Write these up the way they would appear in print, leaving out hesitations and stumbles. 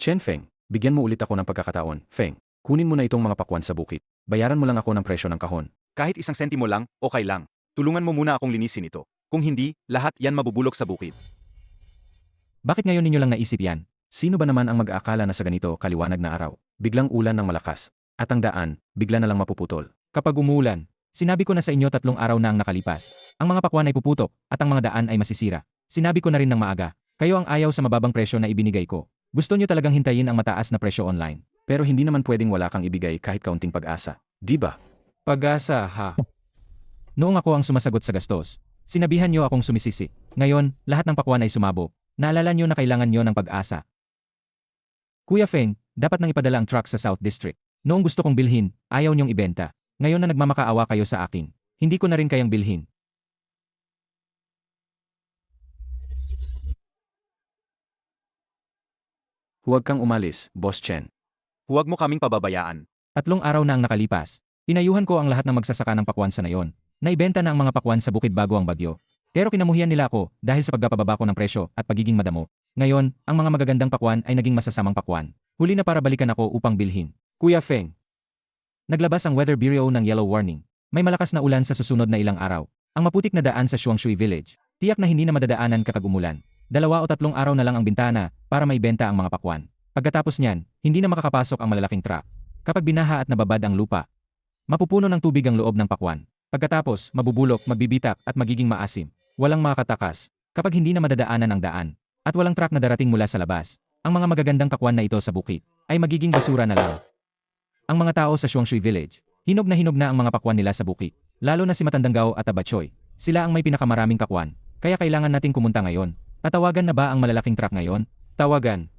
Chen Feng, bigyan mo ulit ako ng pagkakataon. Feng, kunin mo na itong mga pakwan sa bukid. Bayaran mo lang ako ng presyo ng kahon. Kahit isang sentimo lang, okay lang. Tulungan mo muna akong linisin ito. Kung hindi, lahat yan mabubulok sa bukid. Bakit ngayon ninyo lang naisip yan? Sino ba naman ang mag-aakala na sa ganito kaliwanag na araw? Biglang ulan ng malakas. At ang daan, bigla na lang mapuputol. Kapag umuulan, sinabi ko na sa inyo 3 araw na ang nakalipas. Ang mga pakwan ay puputok at ang mga daan ay masisira. Sinabi ko na rin ng maaga, kayo ang ayaw sa mababang presyo na ibinigay ko. Gusto nyo talagang hintayin ang mataas na presyo online. Pero hindi naman pwedeng wala kang ibigay kahit kaunting pag-asa. Di ba? Pag-asa ha? Noong ako ang sumasagot sa gastos, sinabihan nyo akong sumisisi. Ngayon, lahat ng pakwan ay sumabog. Naalala nyo na kailangan nyo ng pag-asa. Kuya Feng, dapat nang ipadala ang truck sa South District. Noong gusto kong bilhin, ayaw nyong ibenta. Ngayon na nagmamakaawa kayo sa akin, hindi ko na rin kayang bilhin. Huwag kang umalis, Boss Chen. Huwag mo kaming pababayaan. 3 araw na ang nakalipas. Tinayuhan ko ang lahat ng magsasaka ng pakwan sa nayon. Naibenta na ang mga pakwan sa bukid bago ang bagyo. Pero kinamuhian nila ako dahil sa pagpapababa ko ng presyo at pagiging madamo. Ngayon, ang mga magagandang pakwan ay naging masasamang pakwan. Huli na para balikan ako upang bilhin. Kuya Feng. Naglabas ang Weather Bureau ng yellow warning. May malakas na ulan sa susunod na ilang araw. Ang maputik na daan sa Shuangshui Village. Tiyak na hindi na madadaanan kapag umulan. 2 o 3 araw na lang ang bintana para maibenta ang mga pakwan. Pagkatapos niyan, hindi na makakapasok ang malalaking truck. Kapag binaha at nababad ang lupa, mapupuno ng tubig ang loob ng pakwan. Pagkatapos, mabubulok, magbibitak at magiging maasim. Walang makakatakas kapag hindi na madadaanan ang daan at walang truck na darating mula sa labas. Ang mga magagandang pakwan na ito sa bukid ay magiging basura na lang. Ang mga tao sa Shuangshui Village, hinog na ang mga pakwan nila sa bukid. Lalo na si Matandang Gao at Abachoy. Sila ang may pinakamaraming pakwan, kaya kailangan nating kumunta ngayon. Tatawagan na ba ang malalaking truck ngayon? Tawagan.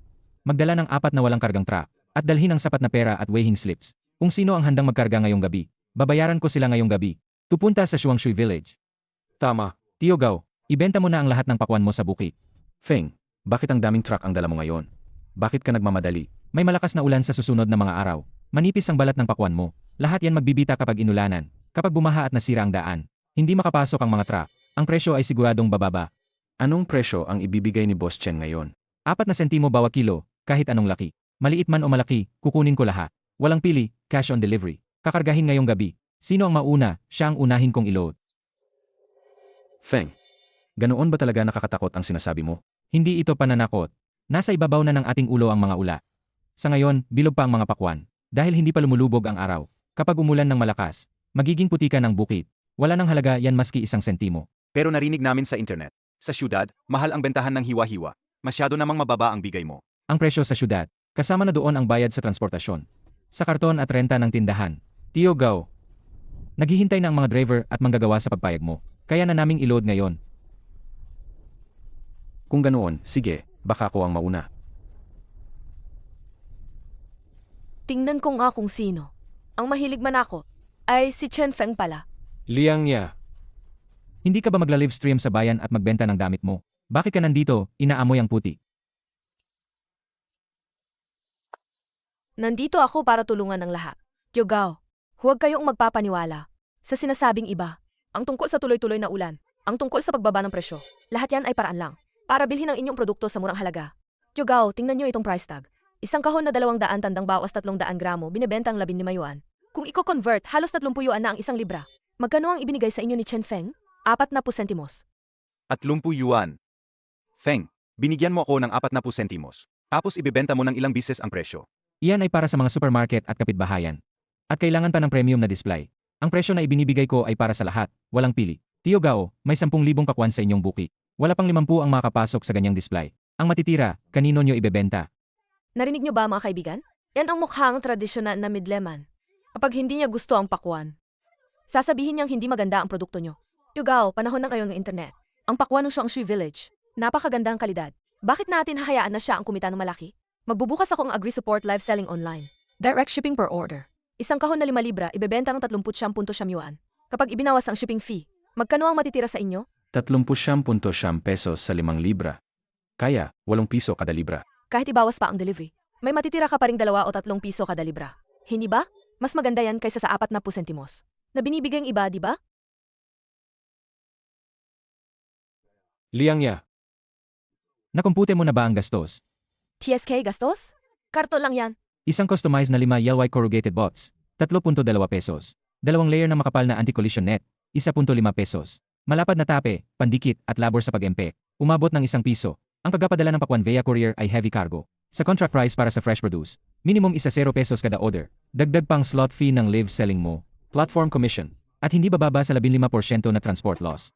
Magdala ng 4 na walang kargang truck at dalhin ang sapat na pera at weighing slips. Kung sino ang handang magkarga ngayong gabi, babayaran ko sila ngayong gabi. Tupunta sa Shuangshui Village. Tama. Tio Gao, ibenta mo na ang lahat ng pakwan mo sa bukid. Feng, bakit ang daming truck ang dala mo ngayon? Bakit ka nagmamadali? May malakas na ulan sa susunod na mga araw. Manipis ang balat ng pakwan mo. Lahat yan magbibita kapag inulanan. Kapag bumaha at nasira ang daan, hindi makapasok ang mga truck. Ang presyo ay siguradong bababa. Anong presyo ang ibibigay ni Boss Chen ngayon? 4 na sentimo bawat kilo, kahit anong laki. Maliit man o malaki, kukunin ko lahat. Walang pili, cash on delivery. Kakargahin ngayong gabi. Sino ang mauna, siya ang unahin kong i-load. Feng, ganoon ba talaga nakakatakot ang sinasabi mo? Hindi ito pananakot. Nasa ibabaw na ng ating ulo ang mga ula. Sa ngayon, bilog pa ang mga pakwan. Dahil hindi pa lumulubog ang araw. Kapag umulan ng malakas, magiging putika ng bukid. Wala nang halaga yan maski 1 sentimo. Pero narinig namin sa internet. Sa syudad, mahal ang bentahan ng hiwa-hiwa. Masyado namang mababa ang bigay mo. Ang presyo sa syudad, kasama na doon ang bayad sa transportasyon. Sa karton at renta ng tindahan. Tio Gao. Naghihintay na ang mga driver at manggagawa sa pagpayag mo. Kaya na naming i-load ngayon. Kung ganoon, sige, baka ako ang mauna. Tingnan ko nga kung sino. Ang mahilig manakot ay si Chen Feng pala. Liang niya. Hindi ka ba magla-livestream sa bayan at magbenta ng damit mo? Bakit ka nandito, inaamoy ang puti? Nandito ako para tulungan ng lahat. Yogao, huwag kayong magpapaniwala sa sinasabing iba. Ang tungkol sa tuloy-tuloy na ulan, ang tungkol sa pagbaba ng presyo, lahat yan ay paraan lang para bilhin ang inyong produkto sa murang halaga. Yogao, tingnan nyo itong price tag. Isang kahon na 200 tandang bawas 300 gramo, binibenta ang 15 yuan. Kung i-convert, halos 30 yuan na ang 1 libra. Magkano ang ibinigay sa inyo ni Chen Feng? 40 sentimos. At 30 yuan. Feng, binigyan mo ako ng 40 sentimos. Tapos ibebenta mo ng ilang bises ang presyo. Iyan ay para sa mga supermarket at kapitbahayan. At kailangan pa ng premium na display. Ang presyo na ibinibigay ko ay para sa lahat, walang pili. Tio Gao, may 10,000 pakwan sa inyong buki. Wala pang 50 ang makakapasok sa ganyang display. Ang matitira, kanino nyo ibebenta? Narinig nyo ba mga kaibigan? Yan ang mukhang tradisyonal na midleman. Kapag hindi niya gusto ang pakwan, sasabihin niyang hindi maganda ang produkto nyo. Yogao, panahon ng ngayon ng internet. Ang pakwan ng Shuangshui Village, napakaganda ang kalidad. Bakit natin hahayaan na siya ang kumita ng malaki? Magbubukas ako ng AgriSupport live selling online. Direct shipping per order. Isang kahon na 5 libra, ibebenta ng 39.9 yuan. Kapag ibinawas ang shipping fee, magkano ang matitira sa inyo? 30.9 pesos sa 5 libra. Kaya, 8 piso kada libra. Kahit ibawas pa ang delivery, may matitira ka pa ring 2 o 3 piso kada libra. Hindi ba? Mas maganda yan kaysa sa 40 sentimos. Na binibigay ng iba, di ba? Liang niya. Nakumpute mo na ba ang gastos? TSK gastos? Karton lang yan. Isang customized na 5 YY corrugated box, 3.2 pesos. 2 layer na makapal na anti-collision net, 1.5 pesos. Malapad na tape, pandikit at labor sa pag-empek. Umabot ng 1 piso. Ang pagpapadala ng pakwan via courier ay heavy cargo. Sa contract price para sa fresh produce, minimum isa 0 pesos kada order. Dagdag pang slot fee ng live selling mo, platform commission, at hindi bababa sa 15% na transport loss.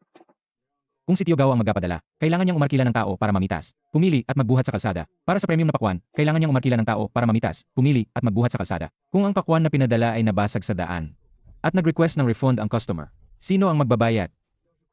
Kung si Tio Gao ang magpapadala, kailangan niyang umarkila ng tao para mamitas, pumili at magbuhat sa kalsada. Para sa premium na pakwan, kailangan niyang umarkila ng tao para mamitas, pumili at magbuhat sa kalsada. Kung ang pakwan na pinadala ay nabasag sa daan at nag-request ng refund ang customer, sino ang magbabayad?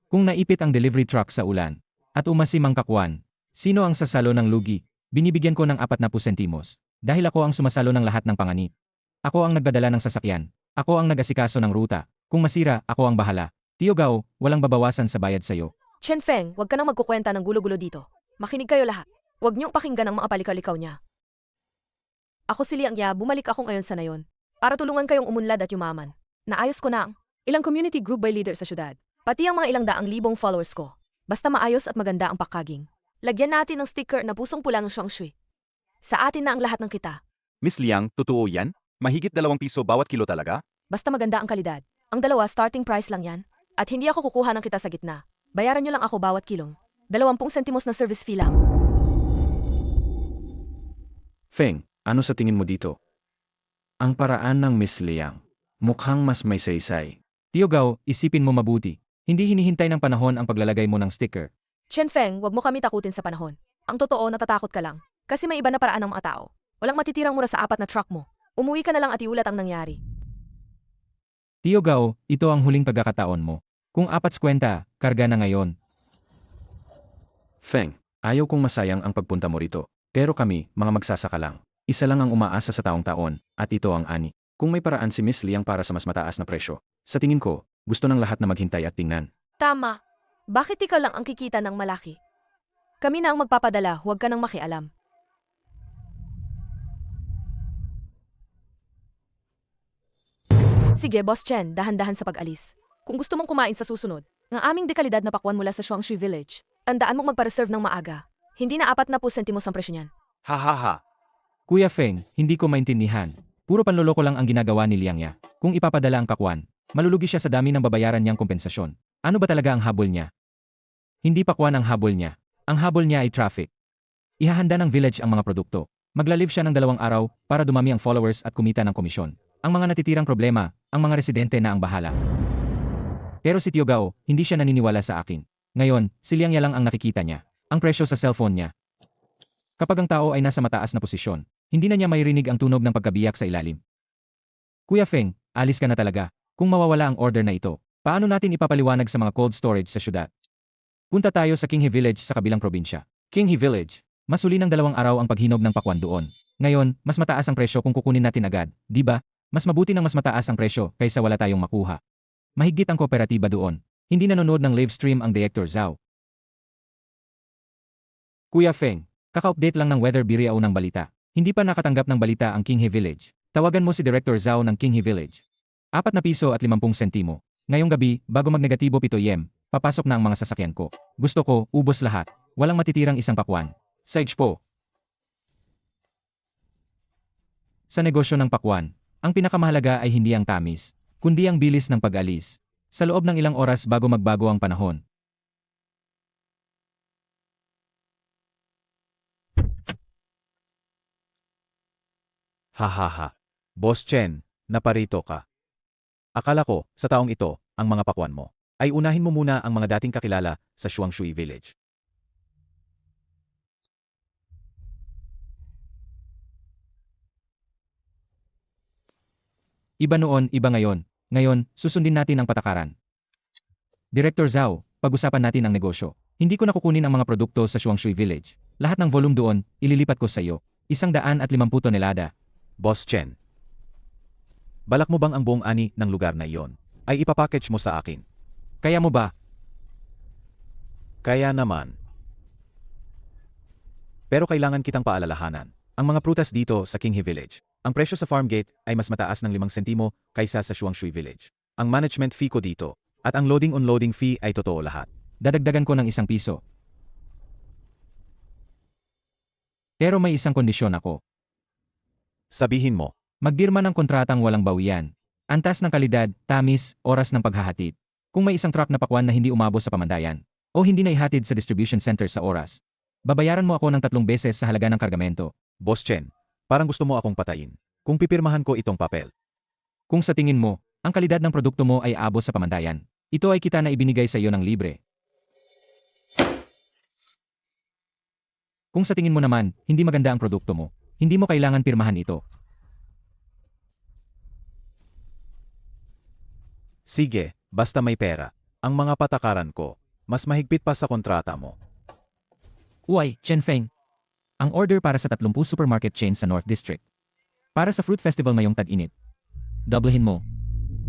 Kung naipit ang delivery truck sa ulan at umasim ang kakwan, sino ang sasalo ng lugi? Binibigyan ko ng 40 sentimos dahil ako ang sumasalo ng lahat ng panganib. Ako ang nagdadala ng sasakyan. Ako ang nag-asikaso ng ruta. Kung masira, ako ang bahala. Tio Gao, walang babawasan sa bayad sa'yo. Chen Feng, huwag ka nang magkukwenta ng gulo-gulo dito. Makinig kayo lahat. Huwag niyong pakinggan ang mga palikal-likaw niya. Ako si Liang Ya, bumalik ako ngayon sa nayon. Para tulungan kayong umunlad at yumaman. Naayos ko na ang ilang community group by leader sa syudad. Pati ang mga ilang daang libong followers ko. Basta maayos at maganda ang packaging. Lagyan natin ng sticker na pusong pula ng Shuangshui. Sa atin na ang lahat ng kita. Miss Liang, totoo yan? Mahigit 2 piso bawat kilo talaga? Basta maganda ang kalidad. Ang dalawa, starting price lang yan. At hindi ako kukuha ng kita sa gitna. Bayaran niyo lang ako bawat kilong. 20 sentimos na service fee lang. Feng, ano sa tingin mo dito? Ang paraan ng Miss Liang. Mukhang mas may saysay. Tio Gao, isipin mo mabuti. Hindi hinihintay ng panahon ang paglalagay mo ng sticker. Chen Feng, wag mo kami takutin sa panahon. Ang totoo, natatakot ka lang. Kasi may iba na paraan ng mga tao. Walang matitirang mura sa 4 na truck mo. Umuwi ka na lang at iulat ang nangyari. Tio Gao, ito ang huling pagkakataon mo. Kung 4.50, karga na ngayon. Feng, ayaw kong masayang ang pagpunta mo rito. Pero kami, mga magsasaka lang. Isa lang ang umaasa sa taong taon, at ito ang ani. Kung may paraan si Miss Liang para sa mas mataas na presyo, sa tingin ko, gusto ng lahat na maghintay at tingnan. Tama. Bakit ikaw lang ang kikita ng malaki? Kami na ang magpapadala, huwag ka nang makialam. Sige, Boss Chen, dahan-dahan sa pag-alis. Kung gusto mong kumain sa susunod, ng aming dekalidad na pakwan mula sa Shuangshui Village, tandaan mong magpa-reserve ng maaga. Hindi na 40 sentimos ang presyo niyan. Ha ha ha. Kuya Feng, hindi ko maintindihan. Puro panloloko lang ang ginagawa ni Liang Ya. Kung ipapadala ang kakwan, malulugi siya sa dami ng babayaran niyang kompensasyon. Ano ba talaga ang habol niya? Hindi pakwan ang habol niya. Ang habol niya ay traffic. Ihahanda ng village ang mga produkto. Magla-live siya ng 2 araw para dumami ang followers at kumita ng komisyon. Ang mga natitirang problema, ang mga residente na ang bahala. Pero si Tio Gao, hindi siya naniniwala sa akin. Ngayon, si Liang Ya lang ang nakikita niya. Ang presyo sa cellphone niya. Kapag ang tao ay nasa mataas na posisyon, hindi na niya mairinig ang tunog ng pagkabiyak sa ilalim. Kuya Feng, alis ka na talaga. Kung mawawala ang order na ito, paano natin ipapaliwanag sa mga cold storage sa syudad? Punta tayo sa Qinghe Village sa kabilang probinsya. Qinghe Village. Masuli ng 2 araw ang paghinog ng pakwan doon. Ngayon, mas mataas ang presyo kung kukunin natin agad, di ba? Mas mabuti ng mas mataas ang presyo kaysa wala tayong makuha. Mahigit ang kooperatiba doon. Hindi nanonood ng live stream ang Director Zhao. Kuya Feng, kaka-update lang ng Weather Bureau ng balita. Hindi pa nakatanggap ng balita ang Qinghe Village. Tawagan mo si Director Zhao ng Qinghe Village. 4 na piso at 50 sentimo. Ngayong gabi, bago magnegatibo 7 PM, papasok na ang mga sasakyan ko. Gusto ko, ubos lahat. Walang matitirang isang pakwan. Sa Expo. Sa negosyo ng pakwan, ang pinakamahalaga ay hindi ang tamis, kundi ang bilis ng pag-alis. Sa loob ng ilang oras bago magbago ang panahon. Ha ha ha. Boss Chen, naparito ka. Akala ko, sa taong ito, ang mga pakwan mo, ay unahin mo muna ang mga dating kakilala sa Shuangshui Village. Iba noon, iba ngayon. Ngayon, susundin natin ang patakaran. Director Zhao, pag-usapan natin ang negosyo. Hindi ko nakukunin ang mga produkto sa Shuangshui Village. Lahat ng volume doon, ililipat ko sa iyo. 150 tonelada. Boss Chen, balak mo bang ang buong ani ng lugar na iyon ay ipapackage mo sa akin? Kaya mo ba? Kaya naman. Pero kailangan kitang paalalahanan. Ang mga prutas dito sa Qinghe Village, ang presyo sa farm gate ay mas mataas ng 5 sentimo kaysa sa Shuangshui Village. Ang management fee ko dito, at ang loading-unloading fee ay totoo lahat. Dadagdagan ko ng 1 piso. Pero may isang kondisyon ako. Sabihin mo, Magdirma ng kontratang walang bawian. Antas ng kalidad, tamis, oras ng paghahatid. Kung may isang truck na pakwan na hindi umabot sa pamantayan, o hindi na ihatid sa distribution center sa oras, babayaran mo ako ng 3 beses sa halaga ng kargamento. Boss Chen, parang gusto mo akong patayin. Kung pipirmahan ko itong papel. Kung sa tingin mo, ang kalidad ng produkto mo ay abot sa pamantayan, ito ay kita na ibinigay sa iyo ng libre. Kung sa tingin mo naman, hindi maganda ang produkto mo, hindi mo kailangan pirmahan ito. Sige, basta may pera. Ang mga patakaran ko, mas mahigpit pa sa kontrata mo. Uy, Chen Feng. Ang order para sa 30 supermarket chain sa North District. Para sa Fruit Festival ngayong tag-init. Doblehin mo.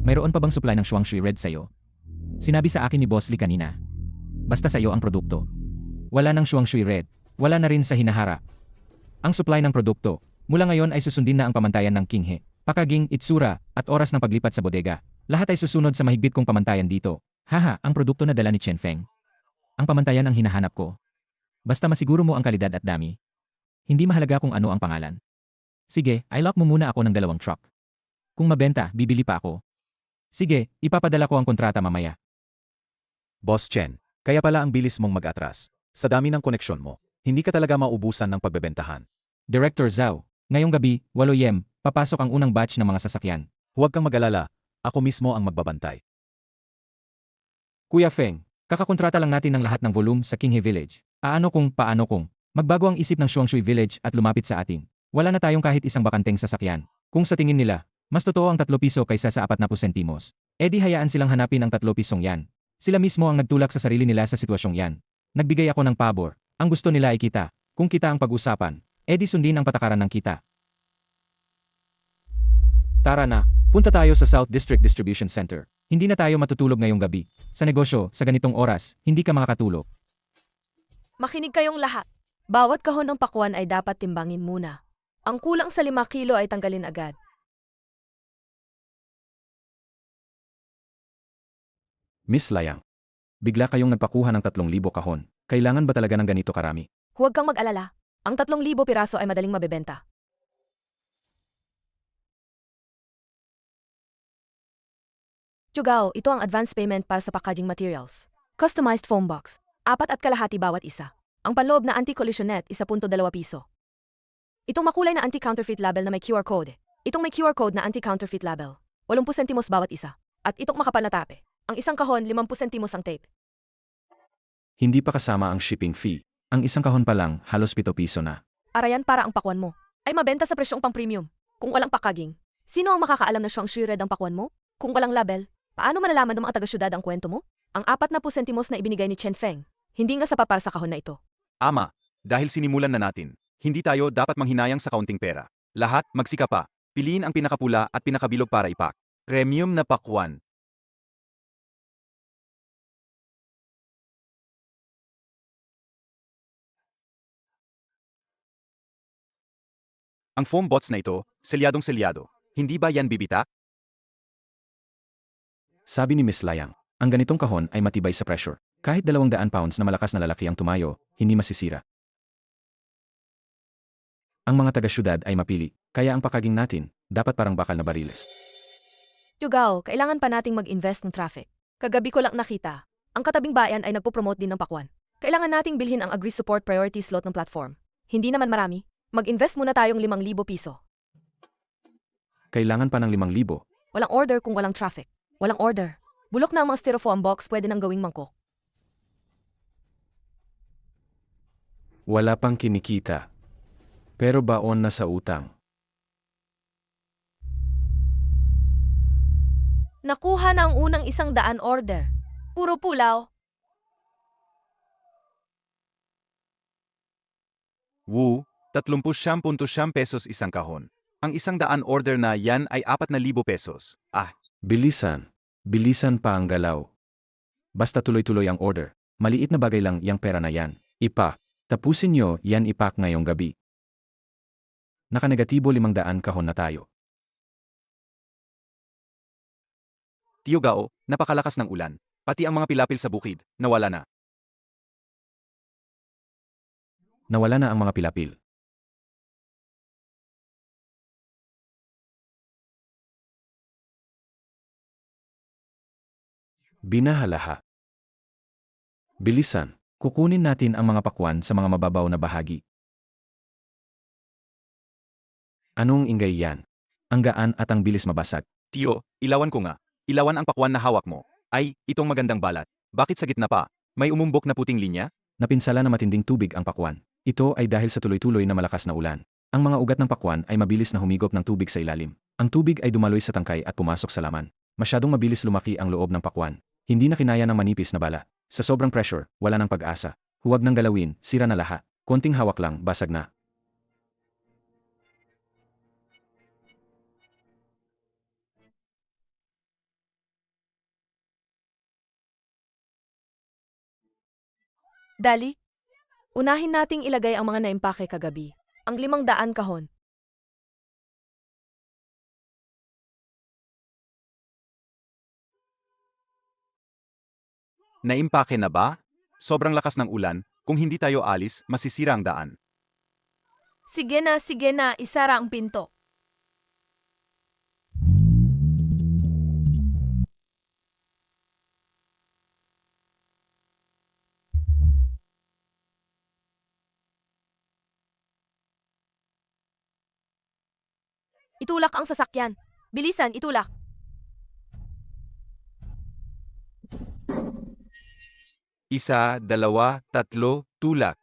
Mayroon pa bang supply ng Shuangshui Red sa'yo? Sinabi sa akin ni Boss Lee kanina. Basta sa'yo ang produkto. Wala ng Shuangshui Red. Wala na rin sa Hinahara. Ang supply ng produkto, mula ngayon ay susundin na ang pamantayan ng Kinghe, packaging, itsura, at oras ng paglipat sa bodega. Lahat ay susunod sa mahigpit kong pamantayan dito. Haha, ang produkto na dala ni Chen Feng. Ang pamantayan ang hinahanap ko. Basta masiguro mo ang kalidad at dami. Hindi mahalaga kung ano ang pangalan. Sige, i-lock mo muna ako ng 2 truck. Kung mabenta, bibili pa ako. Sige, ipapadala ko ang kontrata mamaya. Boss Chen, kaya pala ang bilis mong mag-atras. Sa dami ng koneksyon mo, hindi ka talaga maubusan ng pagbebentahan. Director Zhao, ngayong gabi, 8 PM, papasok ang unang batch ng mga sasakyan. Huwag kang mag-alala, ako mismo ang magbabantay. Kuya Feng, kakakontrata lang natin ng lahat ng volume sa Kinghe Village. Paano kung magbago ang isip ng Shuangshui Village at lumapit sa atin. Wala na tayong kahit isang bakanteng sasakyan. Kung sa tingin nila, mas totoo ang 3 piso kaysa sa 40 sentimos. Edi hayaan silang hanapin ang 3 pisong yan. Sila mismo ang nagtulak sa sarili nila sa sitwasyong yan. Nagbigay ako ng pabor. Ang gusto nila ay kita. Kung kita ang pag-usapan, edi sundin ang patakaran ng kita. Tara na, punta tayo sa South District Distribution Center. Hindi na tayo matutulog ngayong gabi. Sa negosyo, sa ganitong oras, hindi ka makakatulog. Makinig kayong lahat. Bawat kahon ng pakwan ay dapat timbangin muna. Ang kulang sa 5 kilo ay tanggalin agad. Miss Layang. Bigla kayong nagpakuha ng 3,000 kahon. Kailangan ba talaga ng ganito karami? Huwag kang mag-alala. Ang 3,000 piraso ay madaling mabebenta. Tugao, ito ang advance payment para sa packaging materials. Customized foam box. 4.5 bawat isa. Ang panloob na anti-collision net, 1.2 piso. Itong makulay na anti-counterfeit label na may QR code. Itong may QR code na anti-counterfeit label. 80 sentimos bawat isa. At itong makapal na tape. Ang isang kahon, 50 sentimos ang tape. Hindi pa kasama ang shipping fee. Ang isang kahon pa lang, halos 7 piso na. Arayan para ang pakwan mo ay mabenta sa presyong pang-premium. Kung walang packaging, sino ang makakaalam na Shuangshui Red ang pakwan mo? Kung walang label, paano malalaman ng mga taga-syudad ang kwento mo? Ang 40 sentimos na ibinigay ni Chen Feng, hindi nga sapat para sa kahon na ito. Ama, dahil sinimulan na natin, hindi tayo dapat manghinayang sa kaunting pera. Lahat, magsika pa. Piliin ang pinakapula at pinakabilog para ipak. Premium na pakwan. Ang foam bots na ito, selyadong-selyado. Hindi ba yan bibita? Sabi ni Miss Layang, ang ganitong kahon ay matibay sa pressure. Kahit 200 pounds na malakas na lalaki ang tumayo, hindi masisira. Ang mga taga-syudad ay mapili, kaya ang packaging natin, dapat parang bakal na bariles. Tugao, kailangan pa nating mag-invest ng traffic. Kagabi ko lang nakita, ang katabing bayan ay nagpo-promote din ng pakwan. Kailangan nating bilhin ang agree-support priority slot ng platform. Hindi naman marami. Mag-invest muna tayong 5,000 piso. Kailangan pa ng 5,000. Walang order kung walang traffic. Walang order. Bulok na ang mga styrofoam box, pwede nang gawing mangkok. Wala pang kinikita. Pero baon na sa utang. Nakuha na ang unang 100 order. Puro pulaw. Woo, 39.9 pesos isang kahon. Ang 100 order na yan ay 4,000 pesos. Bilisan. Bilisan pa ang galaw. Basta tuloy-tuloy ang order. Maliit na bagay lang yang pera na yan. Tapusin nyo yan ipak ngayong gabi. Nakanegatibo 500 kahon na tayo. Tio Gao, napakalakas ng ulan. Pati ang mga pilapil sa bukid, nawala na. Nawala na ang mga pilapil. Binahalaha. Bilisan. Kukunin natin ang mga pakwan sa mga mababaw na bahagi. Anong ingay yan? Ang gaan at ang bilis mabasag. Tiyo, ilawan ko nga. Ilawan ang pakwan na hawak mo. Ay, itong magandang balat. Bakit sa gitna pa? May umumbok na puting linya? Napinsala na matinding tubig ang pakwan. Ito ay dahil sa tuloy-tuloy na malakas na ulan. Ang mga ugat ng pakwan ay mabilis na humigop ng tubig sa ilalim. Ang tubig ay dumaloy sa tangkay at pumasok sa laman. Masyadong mabilis lumaki ang loob ng pakwan. Hindi na kinaya ng manipis na bala. Sa sobrang pressure, wala ng pag-asa. Huwag nang galawin, sira na lahat. Konting hawak lang, basag na. Dali, unahin nating ilagay ang mga naimpake kagabi. Ang 500 kahon. Naimpake na ba? Sobrang lakas ng ulan. Kung hindi tayo alis, masisira ang daan. Sige na, isara ang pinto. Itulak ang sasakyan. Bilisan, itulak. Isa, dalawa, tatlo, tulak.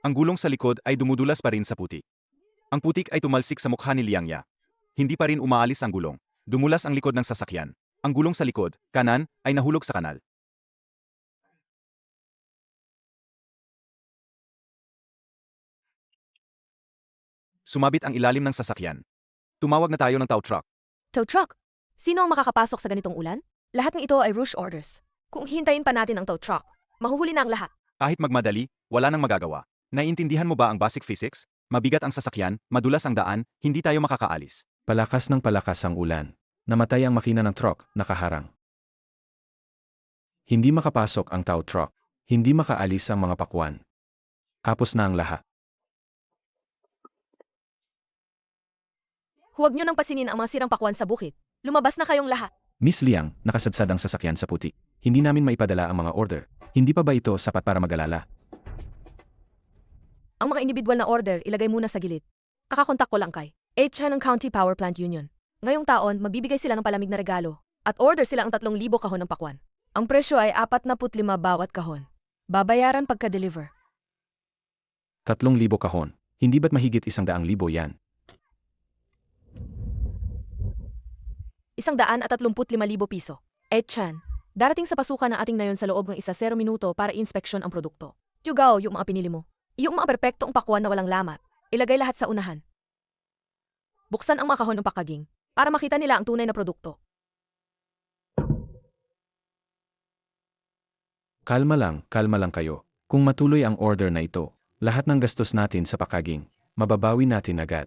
Ang gulong sa likod ay dumudulas pa rin sa putik. Ang putik ay tumalsik sa mukha ni Liangya. Hindi pa rin umaalis ang gulong. Dumulas ang likod ng sasakyan. Ang gulong sa likod, kanan, ay nahulog sa kanal. Sumabit ang ilalim ng sasakyan. Tumawag na tayo ng tow truck. Tow truck. Sino ang makakapasok sa ganitong ulan? Lahat ng ito ay rush orders. Kung hintayin pa natin ang tow truck, mahuhuli na ang lahat. Kahit magmadali, wala nang magagawa. Naiintindihan mo ba ang basic physics? Mabigat ang sasakyan, madulas ang daan, hindi tayo makakaalis. Palakas ng palakas ang ulan. Namatay ang makina ng truck, nakaharang. Hindi makapasok ang tow truck. Hindi makaalis ang mga pakwan. Tapos na ang lahat. Huwag nyo nang pasinin ang mga sirang pakwan sa bukid. Lumabas na kayong lahat. Miss Liang, nakasadsad ang sasakyan sa putik. Hindi namin maipadala ang mga order. Hindi pa ba ito sapat para mag-alala? Ang mga individual na order, ilagay muna sa gilid. Kakakontak ko lang kay Chan ng County Power Plant Union. Ngayong taon, magbibigay sila ng palamig na regalo. At order sila ang 3,000 kahon ng pakwan. Ang presyo ay 45 bawat kahon. Babayaran pagka-deliver. 3,000 kahon. Hindi ba't mahigit 100,000 yan? 135,000 piso. Chan, darating sa pasukan ng ating nayon sa loob ng 0 minuto para inspeksyon ang produkto. Yugao, yung mga pinili mo. Yung mga perpektong pakwan na walang lamat. Ilagay lahat sa unahan. Buksan ang mga kahon ng pakaging para makita nila ang tunay na produkto. Kalma lang kayo. Kung matuloy ang order na ito, lahat ng gastos natin sa pakaging, mababawi natin agad.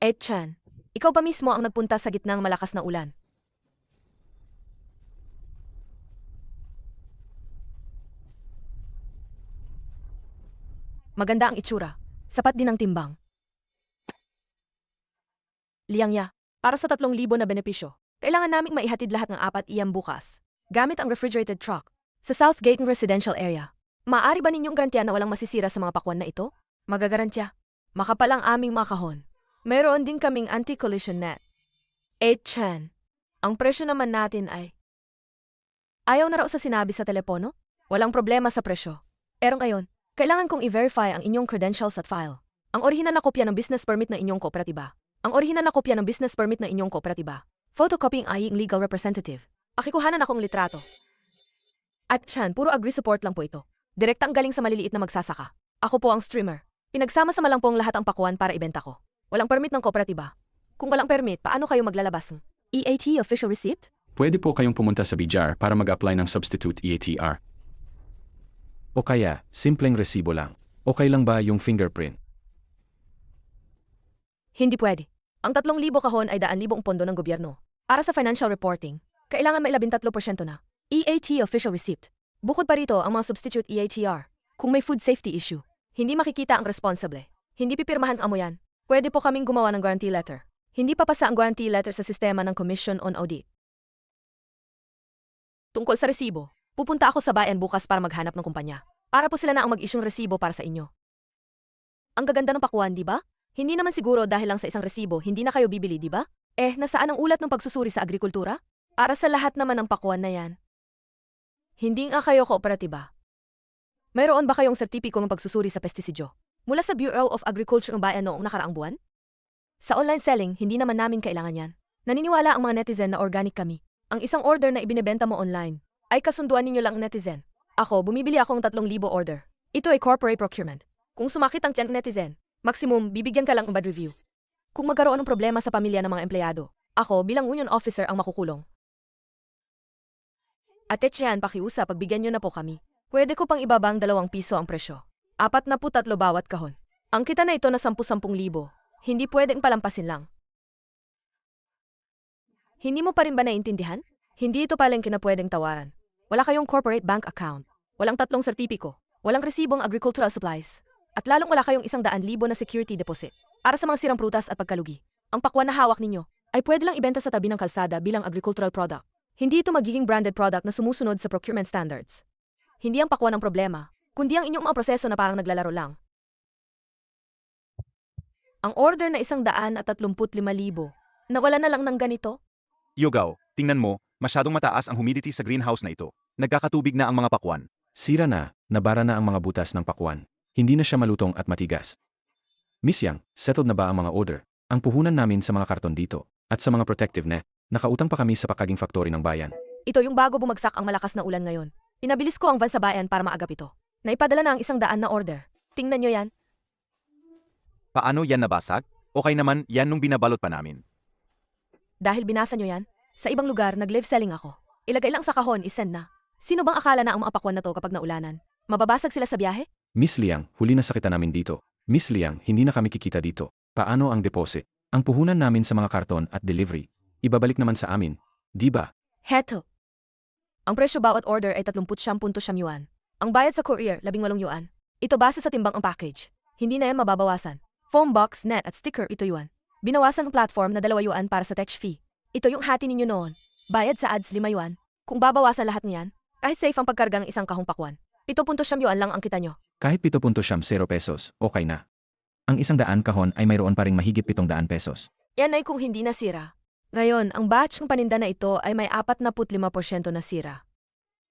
Chan, ikaw pa mismo ang nagpunta sa gitnang malakas na ulan. Maganda ang itsura. Sapat din ang timbang. Liangya, para sa 3,000 na benepisyo, kailangan naming maihatid lahat ng 4 iyam bukas, gamit ang refrigerated truck, sa Southgate Residential Area. Maaari ba ninyong garantiya na walang masisira sa mga pakwan na ito? Magagarantya. Makapal ang aming mga kahon. Mayroon din kaming anti-collision net. Chan, ang presyo naman natin ay... Ayaw na raw sa sinabi sa telepono? Walang problema sa presyo. Pero ngayon, kailangan kong i-verify ang inyong credentials at file. Ang orihinal na kopya ng business permit ng inyong kooperatiba. Ang orihinal na kopya ng business permit ng inyong kooperatiba. Photocopying aying legal representative. Pakikuhanan akong litrato. At Chan, puro agree support lang po ito. Direktang galing sa maliliit na magsasaka. Ako po ang streamer. Pinagsama-sama lang po ang lahat ang pakuan para ibenta ko. Walang permit ng kooperatiba. Kung walang permit, paano kayo maglalabas ng EAT official receipt? Pwede po kayong pumunta sa BJAR para mag-apply ng substitute EATR. O kaya, simpleng resibo lang. Okay lang ba yung fingerprint? Hindi pwede. Ang 3,000 kahon ay 2,000 pondo ng gobyerno. Para sa financial reporting, kailangan may 13% na EAT official receipt. Bukod pa rito ang mga substitute EATR kung may food safety issue. Hindi makikita ang responsable. Hindi pipirmahan amo yan. Pwede po kaming gumawa ng guarantee letter. Hindi papasa ang guarantee letter sa sistema ng Commission on Audit. Tungkol sa resibo, pupunta ako sa bayan bukas para maghanap ng kumpanya. Para po sila na ang mag-isyong resibo para sa inyo. Ang gaganda ng pakwan, di ba? Hindi naman siguro dahil lang sa isang resibo, hindi na kayo bibili, di ba? Nasaan ang ulat ng pagsusuri sa agrikultura? Para sa lahat naman ng pakwan na yan. Hindi nga kayo kooperatiba. Mayroon ba kayong sertipiko ng pagsusuri sa pestisidyo? Mula sa Bureau of Agriculture ng bayan noong nakaraang buwan? Sa online selling, hindi naman namin kailangan yan. Naniniwala ang mga netizen na organic kami. Ang isang order na ibinebenta mo online ay kasunduan ninyo lang netizen. Ako, bumibili akong 3,000 order. Ito ay corporate procurement. Kung sumakit ang tiyan ng netizen, maximum, bibigyan ka lang ng bad review. Kung magkaroon ng problema sa pamilya ng mga empleyado, ako bilang union officer ang makukulong. Ate Tian, pakiusap, pagbigyan nyo na po kami. Pwede ko pang ibabang 2 piso ang presyo. 43 bawat kahon. Ang kita na ito na 10,000. Hindi pwedeng palampasin lang. Hindi mo pa rin ba naiintindihan? Hindi ito palang kinapwedeng tawaran. Wala kayong corporate bank account. Walang 3 sertipiko. Walang resibong agricultural supplies. At lalong wala kayong 100,000 na security deposit. Para sa mga sirang prutas at pagkalugi. Ang pakwan na hawak ninyo ay pwede lang ibenta sa tabi ng kalsada bilang agricultural product. Hindi ito magiging branded product na sumusunod sa procurement standards. Hindi ang pakwan ang problema, kundi ang inyong mga proseso na parang naglalaro lang. Ang order na 135,000, nawala na lang ng ganito? Yugao, tingnan mo, masyadong mataas ang humidity sa greenhouse na ito. Nagkakatubig na ang mga pakwan. Sira na, nabara na ang mga butas ng pakwan. Hindi na siya malutong at matigas. Miss Yang, settled na ba ang mga order? Ang puhunan namin sa mga karton dito, at sa mga protective net, nakautang pa kami sa packaging factory ng bayan. Ito yung bago bumagsak ang malakas na ulan ngayon. Pinabilis ko ang van sa bayan para maagap ito. Naipadala na ang 100 na order. Tingnan nyo yan. Paano yan nabasag? Okay naman, yan nung binabalot pa namin. Dahil binasa nyo yan, sa ibang lugar nag-live selling ako. Ilagay lang sa kahon, isend na. Sino bang akala na ang mga pakwan na to kapag naulanan? Mababasag sila sa biyahe? Miss Liang, huli na sakita namin dito. Miss Liang, hindi na kami kikita dito. Paano ang deposit? Ang puhunan namin sa mga karton at delivery. Ibabalik naman sa amin. Di ba? Heto. Ang presyo bawat order ay 39.9 yuan. Ang bayad sa courier, 18 yuan. Ito base sa timbang ang package. Hindi na yan mababawasan. Foam box, net at sticker, ito yuan. Binawasan ng platform na 2 yuan para sa tech fee. Ito yung hati ninyo noon. Bayad sa ads 5 yuan. Kung babawasan lahat niyan, kahit safe ang pagkarga ng isang kahong pakwan. 7.9 yuan lang ang kita nyo. Kahit 7.0 pesos, okay na. Ang 100 kahon ay mayroon pa ring mahigit 700 pesos. Yan ay kung hindi nasira. Ngayon, ang batch ng paninda na ito ay may 45% na sira.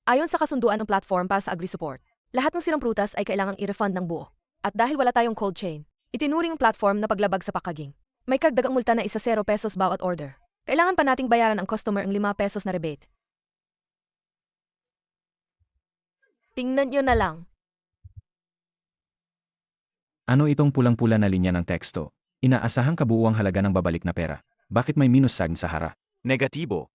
Ayon sa kasunduan ng platform para sa agri-support, lahat ng sirang prutas ay kailangang i-refund ng buo. At dahil wala tayong cold chain, itinuring ang platform na paglabag sa packaging. May karagdagang multa na 0 pesos bawat order. Kailangan pa nating bayaran ang customer ang 5 pesos na rebate. Tingnan nyo na lang. Ano itong pulang-pula na linya ng teksto? Inaasahang kabuuang halaga ng babalik na pera. Bakit may minus sign sa harap? Negatibo.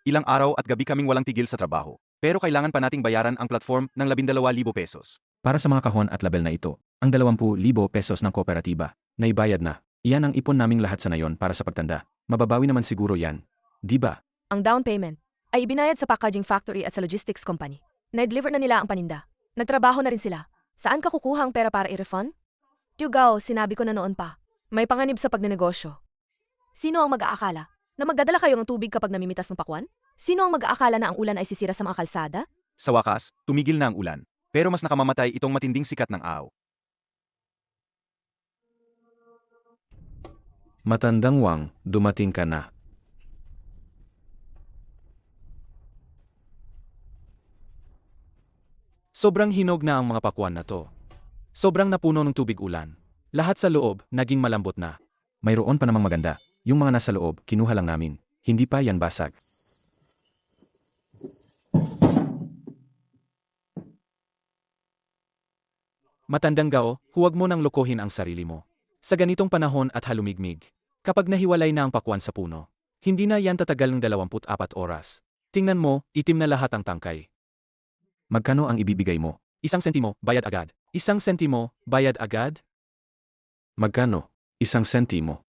Ilang araw at gabi kaming walang tigil sa trabaho. Pero kailangan pa nating bayaran ang platform ng 12,000 pesos. Para sa mga kahon at label na ito, ang 20,000 pesos ng kooperatiba, naibayad na. Iyan ang ipon naming lahat sa nayon para sa pagtanda. Mababawi naman siguro yan. Di ba? Ang down payment ay ibinayad sa packaging factory at sa logistics company. Na-deliver na nila ang paninda. Nagtrabaho na rin sila. Saan ka kukuha ang pera para i-refund? Yugao, sinabi ko na noon pa. May panganib sa pagnenegosyo. Sino ang mag-aakala na magdadala kayo ng tubig kapag namimitas ng pakwan? Sino ang mag-aakala na ang ulan ay sisira sa mga kalsada? Sa wakas, tumigil na ang ulan. Pero mas nakamamatay itong matinding sikat ng araw. Matandang Wang, dumating ka na. Sobrang hinog na ang mga pakwan na to. Sobrang napuno ng tubig ulan. Lahat sa loob, naging malambot na. Mayroon pa namang maganda. Yung mga nasa loob, kinuha lang namin. Hindi pa yan basag. Matandang Gao, huwag mo nang lokohin ang sarili mo. Sa ganitong panahon at halumigmig, kapag nahiwalay na ang pakwan sa puno, hindi na yan tatagal ng 24 oras. Tingnan mo, itim na lahat ang tangkay. Magkano ang ibibigay mo? 1 sentimo, bayad agad. 1 sentimo, bayad agad? Magkano? 1 sentimo.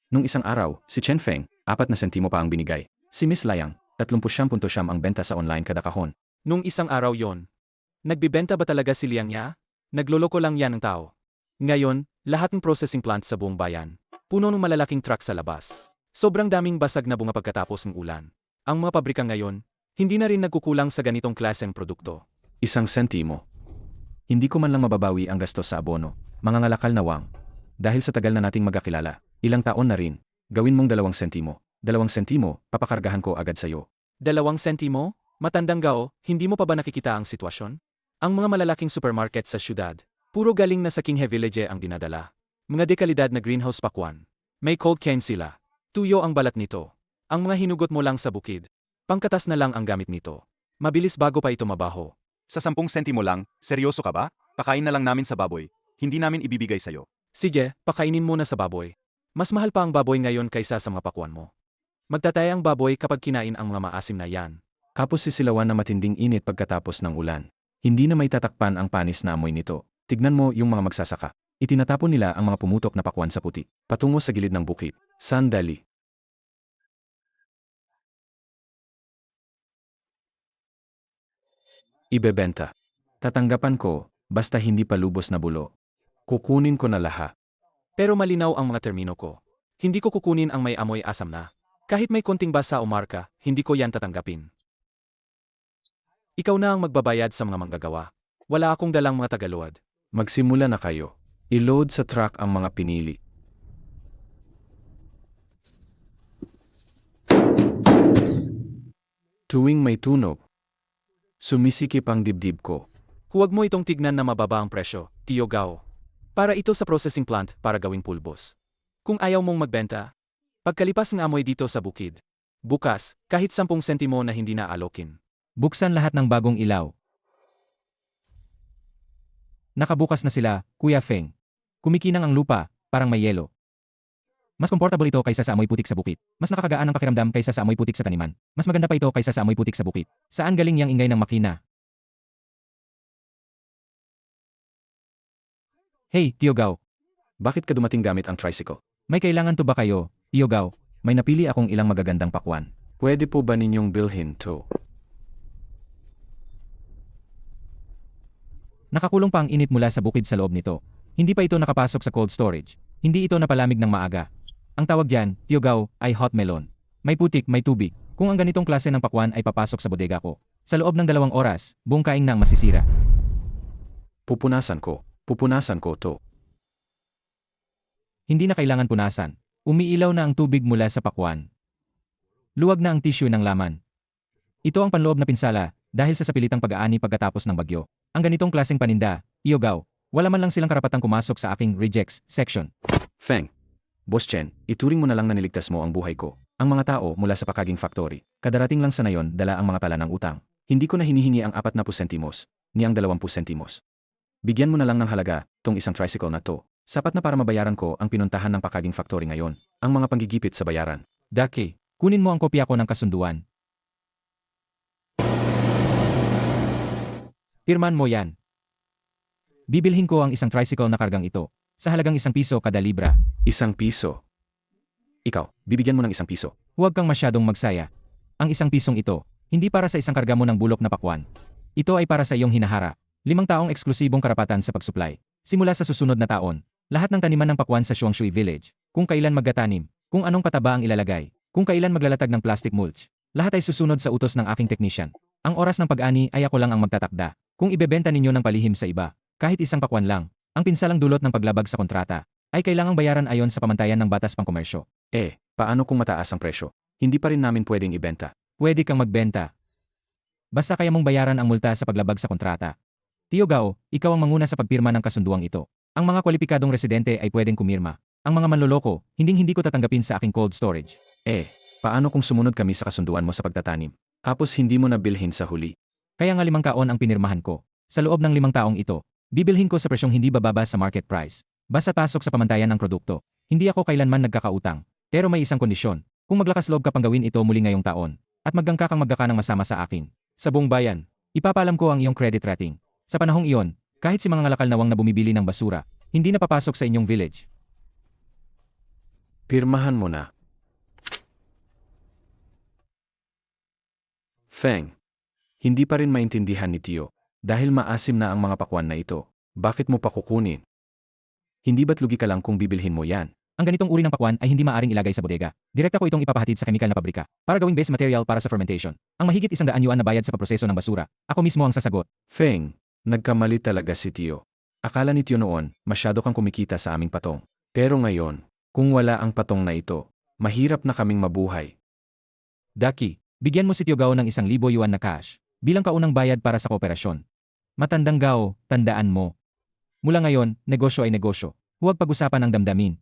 Nung isang araw, si Chen Feng, 4 na sentimo pa ang binigay. Si Miss Liang, 30.9 ang benta sa online kada kahon. Nung isang araw yon, nagbibenta ba talaga si Liang Ya? Nagloloko lang yan ng tao. Ngayon, lahat ng processing plant sa buong bayan. Puno ng malalaking truck sa labas. Sobrang daming basag na bunga pagkatapos ng ulan. Ang mga pabrika ngayon, hindi na rin nagkukulang sa ganitong klaseng produkto. 1 sentimo. Hindi ko man lang mababawi ang gastos sa abono. Mga ngalakal na wang. Dahil sa tagal na nating magkakilala, ilang taon na rin, gawin mong 2 sentimo. 2 sentimo, papakargahan ko agad sa'yo. 2 sentimo? Matandang gao, hindi mo pa ba nakikita ang sitwasyon? Ang mga malalaking supermarket sa syudad, puro galing na sa King Village ang dinadala. Mga dekalidad na greenhouse pakwan. May cold cane sila. Tuyo ang balat nito. Ang mga hinugot mo lang sa bukid. Pangkatas na lang ang gamit nito. Mabilis bago pa ito mabaho. Sa 10 sentimo lang, seryoso ka ba? Pakain na lang namin sa baboy. Hindi namin ibibigay sa'yo. Sige, pakainin mo na sa baboy. Mas mahal pa ang baboy ngayon kaysa sa mga pakwan mo. Magtatay ang baboy kapag kinain ang mga maasim na yan. Kapos sisilawan na matinding init pagkatapos ng ulan. Hindi na may tatakpan ang panis na amoy nito. Tignan mo yung mga magsasaka. Itinatapon nila ang mga pumutok na pakwan sa puti, patungo sa gilid ng bukid. Sandali. Ibebenta. Tatanggapan ko, basta hindi pa lubos na bulo. Kukunin ko na lahat. Pero malinaw ang mga termino ko. Hindi ko kukunin ang may amoy asam na. Kahit may konting basa o marka, hindi ko yan tatanggapin. Ikaw na ang magbabayad sa mga manggagawa. Wala akong dalang mga tagaluwad. Magsimula na kayo. I-load sa truck ang mga pinili. Tuwing may tunog, sumisikip ang dibdib ko. Huwag mo itong tignan na mababa ang presyo, Tio Gao. Para ito sa processing plant para gawing pulbos. Kung ayaw mong magbenta, pagkalipas ng amoy dito sa bukid. Bukas, kahit 10 sentimo na hindi na alokin. Buksan lahat ng bagong ilaw. Nakabukas na sila, Kuya Feng. Kumikinang ang lupa, parang may yelo. Mas komportable ito kaysa sa amoy putik sa bukid. Mas nakakagaan ang pakiramdam kaysa sa amoy putik sa taniman. Mas maganda pa ito kaysa sa amoy putik sa bukid. Saan galing yang ingay ng makina? Hey, Tio Gao. Bakit ka dumating gamit ang tricycle? May kailangan to ba kayo, Tio Gao? May napili akong ilang magagandang pakwan. Pwede po ba ninyong bilhin to? Nakakulong pa ang init mula sa bukid sa loob nito. Hindi pa ito nakapasok sa cold storage. Hindi ito napalamig ng maaga. Ang tawag dyan, Tio Gao, ay hot melon. May putik, may tubig. Kung ang ganitong klase ng pakwan ay papasok sa bodega ko, sa loob ng 2 oras, buong kaing na ang masisira. Pupunasan ko to. Hindi na kailangan punasan. Umiilaw na ang tubig mula sa pakwan. Luwag na ang tissue ng laman. Ito ang panloob na pinsala dahil sa sapilitang pag-aani pagkatapos ng bagyo. Ang ganitong klaseng paninda, Tio Gao, wala man lang silang karapatang pumasok sa aking rejects section. Feng. Boss Chen, ituring mo na lang na niligtas mo ang buhay ko. Ang mga tao mula sa Pakaging Factory, kadarating lang sa nayon dala ang mga tala ng utang. Hindi ko na hinihingi ang 40 sentimos, ni ang 20 sentimos. Bigyan mo na lang ng halaga, tong isang tricycle na to. Sapat na para mabayaran ko ang pinuntahan ng Pakaging Factory ngayon. Ang mga panggigipit sa bayaran. Daki, kunin mo ang kopya ko ng kasunduan. Pirman mo yan. Bibilhin ko ang isang tricycle na kargang ito, sa halagang 1 piso kada libra. 1 piso. Ikaw, bibigyan mo ng 1 piso. Huwag kang masyadong magsaya. Ang 1 pisong ito, hindi para sa isang karga mo ng bulok na pakwan. Ito ay para sa iyong hinahara. 5 taong eksklusibong karapatan sa pagsupply. Simula sa susunod na taon, lahat ng taniman ng pakwan sa Shuangshui Village, kung kailan maggatanim, kung anong pataba ang ilalagay, kung kailan maglalatag ng plastic mulch, lahat ay susunod sa utos ng aking technician. Ang oras ng pag-ani ay ako lang ang magtatakda. Kung ibebenta ninyo ng palihim sa iba, kahit isang pakwan lang, ang pinsalang dulot ng paglabag sa kontrata, ay kailangang bayaran ayon sa pamantayan ng batas pangkomersyo. Paano kung mataas ang presyo? Hindi pa rin namin pwedeng ibenta. Pwede kang magbenta. Basta kaya mong bayaran ang multa sa paglabag sa kontrata. Tio Gao, ikaw ang manguna sa pagpirma ng kasunduang ito. Ang mga kwalipikadong residente ay pwedeng kumirma. Ang mga manloloko, hindi ko tatanggapin sa aking cold storage. Paano kung sumunod kami sa kasunduan mo sa pagtatanim? Tapos hindi mo na bilhin sa huli? Kaya nga 5 kaon ang pinirmahan ko. Sa loob ng 5 taong ito, bibilhin ko sa presyong hindi bababa sa market price. Basta pasok sa pamantayan ng produkto. Hindi ako kailanman nagkakautang. Pero may isang kondisyon. Kung maglakas loob ka pang gawin ito muli ngayong taon, at magangka kang magkaka ng masama sa akin, sa buong bayan, ipapalam ko ang iyong credit rating. Sa panahong iyon, kahit si mga ngalakal nawang na bumibili ng basura, hindi na papasok sa inyong village. Pirmahan mo na. Feng. Hindi pa rin maintindihan ni Tio. Dahil maasim na ang mga pakwan na ito. Bakit mo pa kukunin? Hindi ba't lugi ka lang kung bibilhin mo yan? Ang ganitong uri ng pakwan ay hindi maaring ilagay sa bodega. Direkta ko itong ipapahatid sa kemikal na pabrika para gawing base material para sa fermentation. Ang mahigit 100 yuan na bayad sa pagproseso ng basura. Ako mismo ang sasagot. Feng, nagkamali talaga si Tio. Akala ni Tio noon, masyado kang kumikita sa aming patong. Pero ngayon, kung wala ang patong na ito, mahirap na kaming mabuhay. Daki, bigyan mo si Tio Gao ng 1,000 yuan na cash bilang kaunang bayad para sa kooperasyon. Matandang Gao, tandaan mo. Mula ngayon, negosyo ay negosyo. Huwag pag-usapan ang damdamin.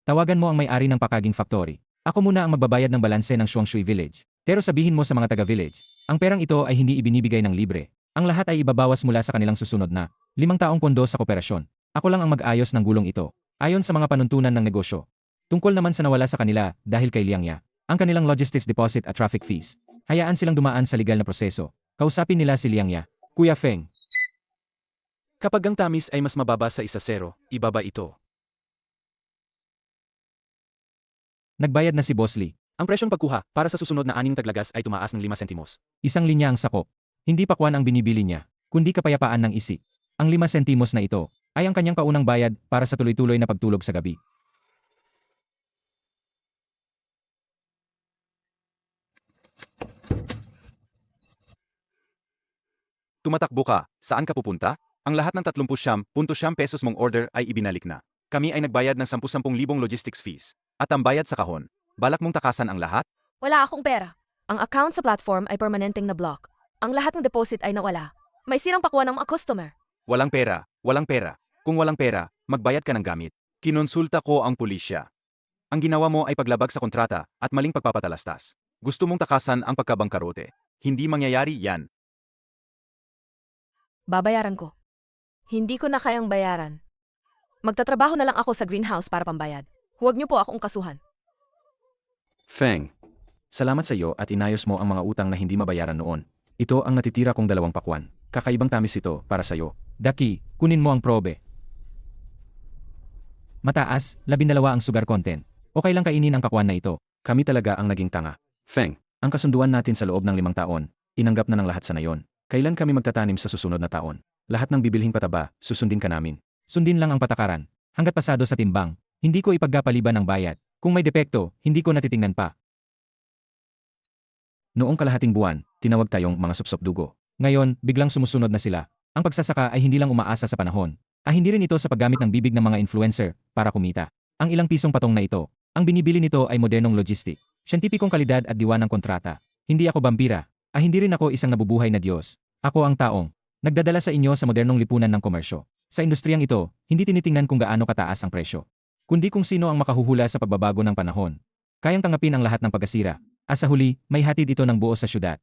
Tawagan mo ang may-ari ng Pakaging Factory. Ako muna ang magbabayad ng balanse ng Shuangshui Village. Pero sabihin mo sa mga taga-village, ang perang ito ay hindi ibinibigay ng libre. Ang lahat ay ibabawas mula sa kanilang susunod na 5 taong pondo sa kooperasyon. Ako lang ang mag-ayos ng gulong ito, ayon sa mga panuntunan ng negosyo. Tungkol naman sa nawala sa kanila dahil kay Liangya, ang kanilang logistics deposit at traffic fees. Hayaan silang dumaan sa legal na proseso. Kausapin nila si Liangya. Kuya Feng, Kapag ang tamis ay mas mababa sa 1-0, ibaba ito. nagbayad na si Boss Lee. Ang presyong pagkuha para sa susunod na 6 taglagas ay tumaas ng 5 sentimos. 1 linya ang sakop. Hindi pakwan ang binibili niya, kundi kapayapaan ng isip. Ang 5 sentimos na ito ay ang kanyang paunang bayad para sa tuloy-tuloy na pagtulog sa gabi. Tumatakbo ka, saan ka pupunta? Ang lahat ng 30 pesos mong order ay ibinalik na. Kami ay nagbayad ng 10,000 logistics fees. At ang bayad sa kahon, balak mong takasan ang lahat? Wala akong pera. Ang account sa platform ay permanenteng na block. Ang lahat ng deposit ay nawala. May sirang pakwan ng mga customer. Walang pera, walang pera. Kung walang pera, magbayad ka ng gamit. Kinonsulta ko ang pulisya. Ang ginawa mo ay paglabag sa kontrata at maling pagpapatalastas. Gusto mong takasan ang pagkabangkarote. Hindi mangyayari yan. Babayaran ko. Hindi ko na kayang bayaran. Magtatrabaho na lang ako sa greenhouse para pambayad. Huwag niyo po akong kasuhan. Feng, salamat sa iyo at inayos mo ang mga utang na hindi mabayaran noon. Ito ang natitira kong 2 pakwan. Kakaibang tamis ito para sa iyo. Daki, kunin mo ang probe. Mataas, 12 ang sugar content. Okay lang kainin ang pakwan na ito. Kami talaga ang naging tanga. Feng, ang kasunduan natin sa loob ng 5 taon, inanggap na ng lahat sa nayon. Kailan kami magtatanim sa susunod na taon? Lahat ng bibilhing pataba, susundin ka namin. Sundin lang ang patakaran. Hanggat pasado sa timbang, hindi ko ipagkapaliban ng bayad. Kung may depekto, hindi ko natitingnan pa. Noong kalahating buwan, tinawag tayong mga supsop-dugo. Ngayon, biglang sumusunod na sila. Ang pagsasaka ay hindi lang umaasa sa panahon. Hindi rin ito sa paggamit ng bibig ng mga influencer para kumita. Ang ilang pisong patong na ito, ang binibili nito ay modernong logistic, siyentipikong kalidad at diwa ng kontrata. Hindi ako vampira. Hindi rin ako isang nabubuhay na Diyos. Ako ang taong nagdadala sa inyo sa modernong lipunan ng komersyo. Sa industriyang ito, hindi tinitingnan kung gaano kataas ang presyo, kundi kung sino ang makahuhula sa pagbabago ng panahon. Kayang tanggapin ang lahat ng pagkasira. Sa huli, may hatid ito ng buo sa syudad.